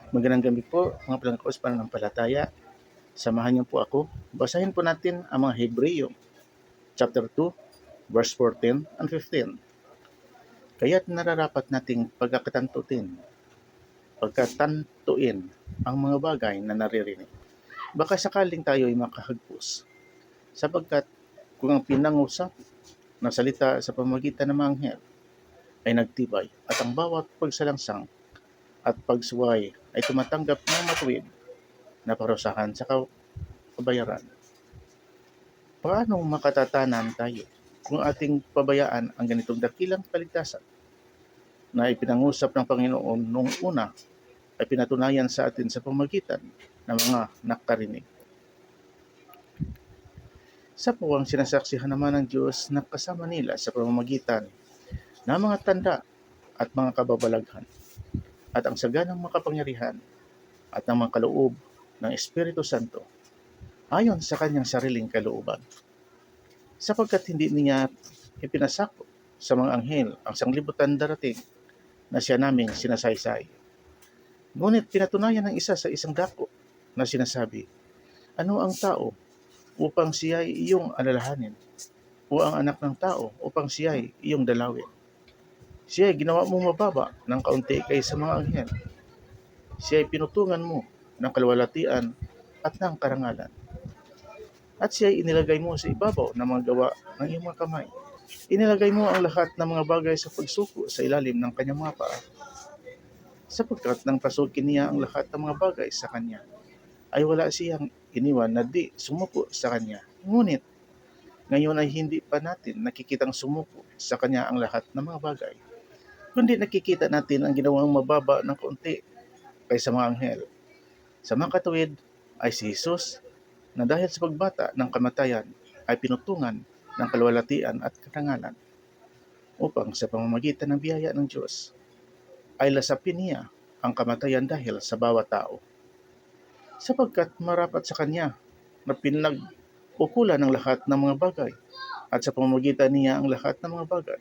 Magandang gabi po mga palangkos pananampalataya. Samahan niyo po ako. Basahin po natin ang mga Hebreo, chapter 2, verse 14 and 15. Kaya't nararapat nating pagkatantuin ang mga bagay na naririnig. Baka sakaling tayo ay makahagpos. Sapagkat kung ang pinangusap na salita sa pamamagitan ng mga anghel ay nagtibay at ang bawat pagsalangsang at pagsuway ay tumatanggap ng matuwid na parusahan sa kabayaran. Paano makatatanan tayo kung ating pabayaan ang ganitong dakilang kaligtasan na ipinangusap ng Panginoon noong una ay pinatunayan sa atin sa pamamagitan ng mga nakarinig? Sa puwang sinasaksihan naman ng Diyos na kasama nila sa pamamagitan ng mga tanda at mga kababalaghan at ang saganang makapangyarihan at ng mga kaloob ng Espiritu Santo ayon sa kanyang sariling kalooban. Sapagkat hindi niya ipinasakop sa mga anghel ang sanglibutan darating na siya naming sinasaysay. Ngunit pinatunayan ng isa sa isang dako na sinasabi, ano ang tao upang siya ay iyong alalahanin, o ang anak ng tao upang siya ay iyong dalawin. Siya ay ginawa mong mababa ng kaunti kaysa mga anghel. Siya ay pinutungan mo ng kalwalatian at ng karangalan. At siya ay inilagay mo sa ibabaw ng mga gawa ng iyong mga kamay. Inilagay mo ang lahat ng mga bagay sa pagsuko sa ilalim ng kanyang mga paa. Sapagkat nang pasukin niya ang lahat ng mga bagay sa kanya, ay wala siyang iniwan na di sumuko sa kanya. Ngunit ngayon ay hindi pa natin nakikitang sumuko sa kanya ang lahat ng mga bagay, kundi nakikita natin ang ginawang mababa ng kaunti kaysa mga anghel. Sa mga katuwid ay si Jesus na dahil sa pagbata ng kamatayan ay pinutungan ng kalwalatian at karangalan upang sa pamamagitan ng biyaya ng Diyos ay lasapin niya ang kamatayan dahil sa bawat tao. Sapagkat marapat sa kanya na pinag-ukulan ng lahat ng mga bagay at sa pamamagitan niya ang lahat ng mga bagay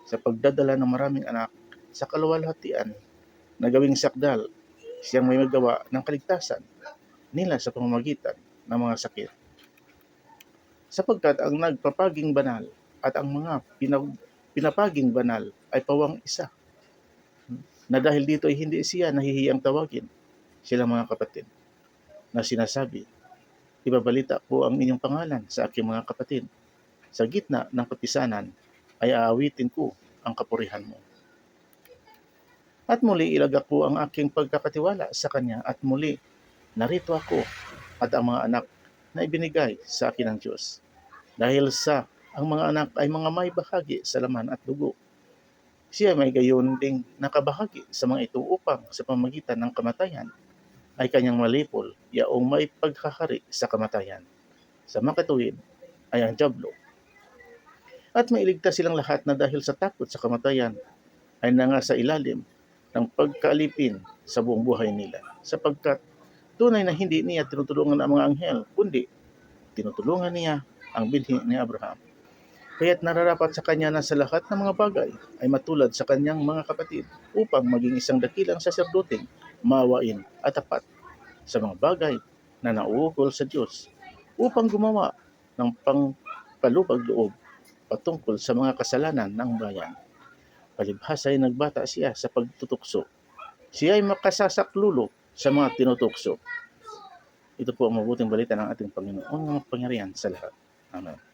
sa pagdadala ng maraming anak sa kaluwalhatian na gawing sakdal siyang may magawa ng kaligtasan nila sa pamamagitan ng mga sakit. Sapagkat ang nagpapaging banal at ang mga pinapaging banal ay pawang isa, na dahil dito ay hindi siya nahihiyang tawagin sila mga kapatid, na sinasabi, ibabalita ko ang inyong pangalan sa aking mga kapatid. Sa gitna ng kapisanan ay aawitin ko ang kapurihan mo. At muli ilagak ko ang aking pagkakatiwala sa kanya at muli narito ako at ang mga anak na ibinigay sa akin ng Diyos. Dahil sa ang mga anak ay mga may bahagi sa laman at dugo, siya may gayon ding nakabahagi sa mga ito upang sa pamagitan ng kamatayan ay kanyang malipol yaong may pagkakari sa kamatayan. Sa makatuwid ay ang dyablo. At mailigtas silang lahat na dahil sa takot sa kamatayan ay nangasa ilalim ng pagkaalipin sa buong buhay nila. Sapagkat tunay na hindi niya tinutulungan ang mga anghel, kundi tinutulungan niya ang binhi ni Abraham. Kaya't nararapat sa kanya na sa lahat ng mga bagay ay matulad sa kanyang mga kapatid upang maging isang dakilang saserdoting maawain at tapat sa mga bagay na nauukol sa Diyos upang gumawa ng pangpalubag-loob patungkol sa mga kasalanan ng bayan. Palibhasa ay nagbata siya sa pagtutukso. Siya ay makasasaklulo sa mga tinutukso. Ito po ang mabuting balita ng ating Panginoon na mapangyarihan sa lahat. Amen.